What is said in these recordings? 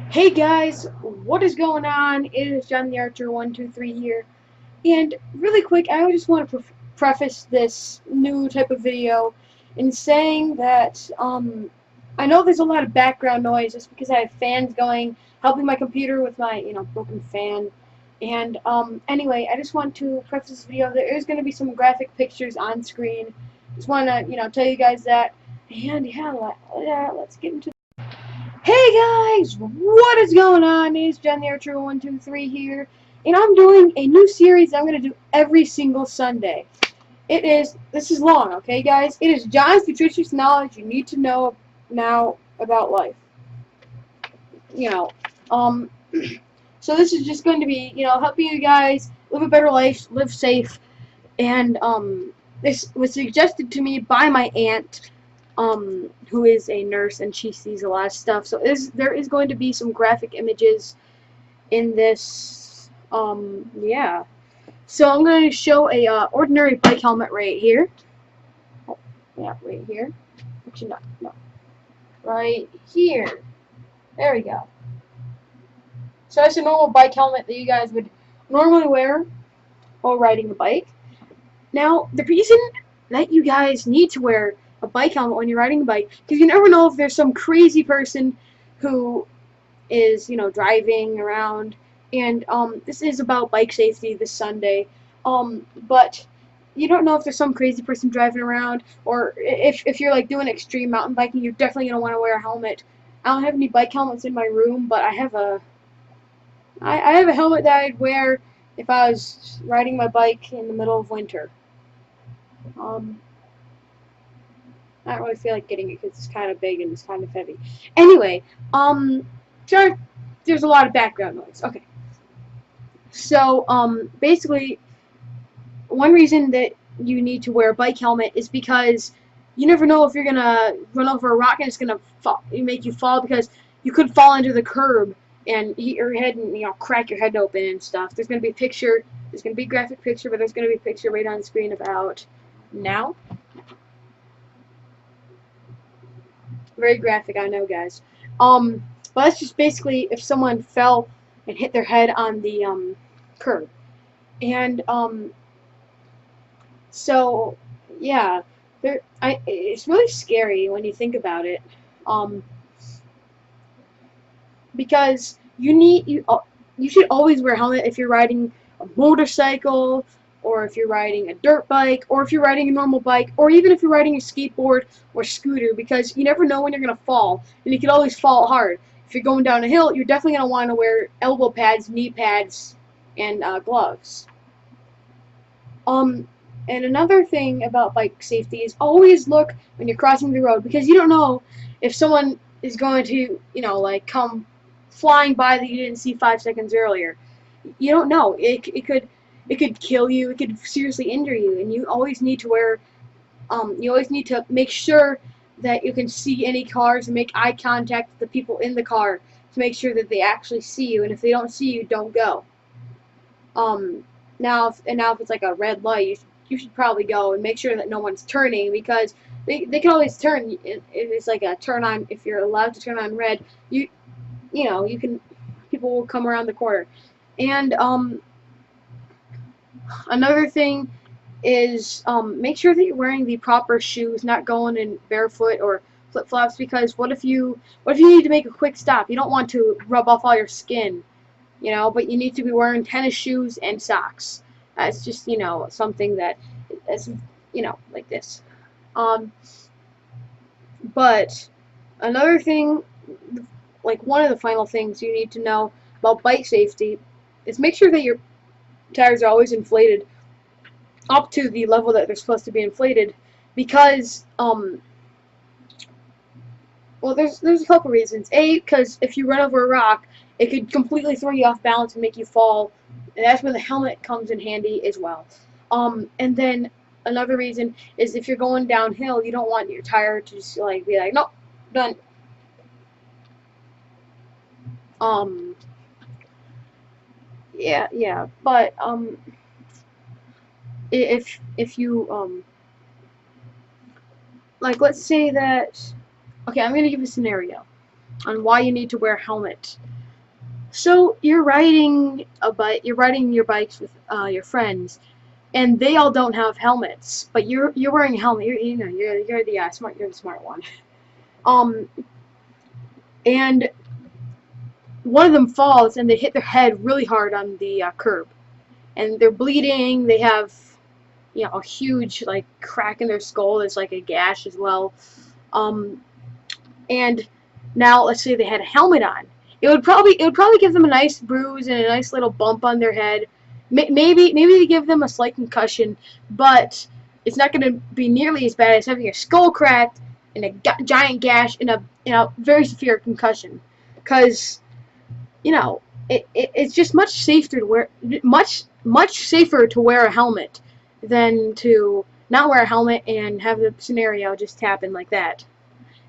Hey guys, what is going on? It is John the Archer 123 here, and really quick, I just want to preface this new type of video in saying that I know there's a lot of background noise just because I have fans going, helping my computer with my broken fan, and anyway, I just want to preface this video. There is going to be some graphic pictures on screen. Just want to tell you guys that, and yeah, let's get into. Hey guys, what is going on? It's John the Archer 123 here, and I'm doing a new series I'm going to do every single Sunday. This is long, okay guys? It is John's Nutritious Knowledge you need to know now about life. So this is just going to be, helping you guys live a better life, live safe, and this was suggested to me by my aunt, who is a nurse, and she sees a lot of stuff. So there is going to be some graphic images in this. Yeah. So I'm going to show a ordinary bike helmet right here. Oh, yeah, right here. Actually, no, right here. There we go. So that's a normal bike helmet that you guys would normally wear while riding a bike. Now, the reason that you guys need to wear a bike helmet when you're riding a bike, because you never know if there's some crazy person who is, driving around, and this is about bike safety this Sunday, but you don't know if there's some crazy person driving around, or if you're like doing extreme mountain biking, you're definitely going to want to wear a helmet. I don't have any bike helmets in my room, but I have a helmet that I'd wear if I was riding my bike in the middle of winter. I don't really feel like getting it because it's kind of big and it's kind of heavy. Anyway, sure, there's a lot of background noise. Okay. So, basically, one reason that you need to wear a bike helmet is because you never know if you're gonna run over a rock and it's gonna make you fall, because you could fall into the curb and hit your head and crack your head open and stuff. There's gonna be a picture. There's gonna be a graphic picture, but there's gonna be a picture right on the screen about now. Very graphic, I know, guys. But that's just basically if someone fell and hit their head on the curb, and so yeah, it's really scary when you think about it, because you should always wear a helmet if you're riding a motorcycle, or if you're riding a dirt bike, or if you're riding a normal bike, or even if you're riding a skateboard or scooter, because you never know when you're going to fall, and you can always fall hard. If you're going down a hill, you're definitely going to want to wear elbow pads, knee pads, and gloves. And another thing about bike safety is always look when you're crossing the road, because you don't know if someone is going to, come flying by that you didn't see 5 seconds earlier. You don't know. It could kill you. It could seriously injure you, and you always need to wear. You always need to make sure that you can see any cars and make eye contact with the people in the car to make sure that they actually see you. And if they don't see you, don't go. Now if it's like a red light, you should probably go and make sure that no one's turning, because they can always turn. It's like a turn on. If you're allowed to turn on red, you can. People will come around the corner. And another thing is make sure that you're wearing the proper shoes, not going in barefoot or flip-flops, because what if you need to make a quick stop? You don't want to rub off all your skin, but you need to be wearing tennis shoes and socks. That's just, something that's like this. But another thing, like one of the final things you need to know about bike safety, is make sure that your tires are always inflated up to the level that they're supposed to be inflated, because well, there's a couple reasons. A, because if you run over a rock, it could completely throw you off balance and make you fall, and that's where the helmet comes in handy as well. And then another reason is if you're going downhill, you don't want your tire to just be like, nope, done. Yeah, but if you like, let's say that, okay, I'm gonna give a scenario on why you need to wear a helmet. So you're riding your bikes with your friends, and they all don't have helmets, but you're wearing a helmet. You're the smart one. Um, and one of them falls and they hit their head really hard on the curb, and they're bleeding. They have a huge like crack in their skull. There's like a gash as well. Um, and now let's say they had a helmet on. It would probably give them a nice bruise and a nice little bump on their head. Maybe they give them a slight concussion, but it's not going to be nearly as bad as having your skull cracked and a giant gash and a very severe concussion. Because it's just much safer to wear much safer to wear a helmet than to not wear a helmet and have the scenario just happen like that.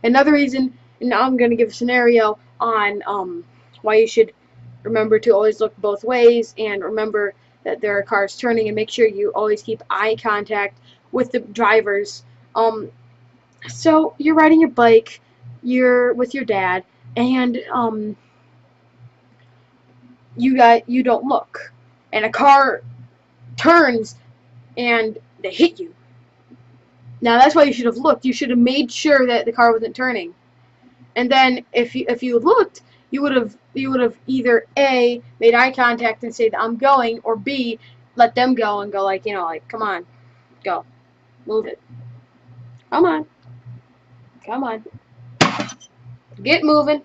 Another reason, and now I'm going to give a scenario on why you should remember to always look both ways and remember that there are cars turning, and make sure you always keep eye contact with the drivers. So you're riding your bike, you're with your dad, and you don't look, and a car turns and they hit you. Now that's why you should have looked. You should have made sure that the car wasn't turning. And then if you looked, you would have either A, made eye contact and said I'm going, or B, let them go and go like come on, go, move it, come on, get moving.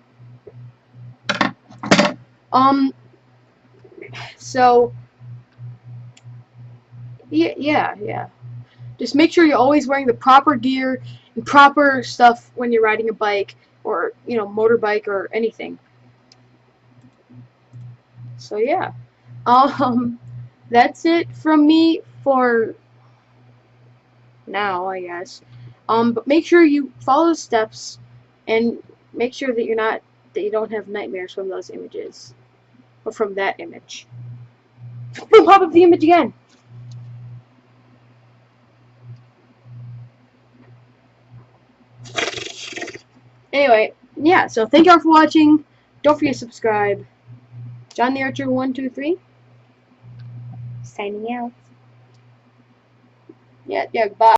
So yeah. Just make sure you're always wearing the proper gear and proper stuff when you're riding a bike or motorbike or anything. So yeah, that's it from me for now, I guess. But make sure you follow the steps and make sure that you don't have nightmares from those images or from that image. Boom, pop up the image again. Anyway, yeah. So thank y'all for watching. Don't forget to subscribe. John the Archer 123 signing out. Yeah, bye.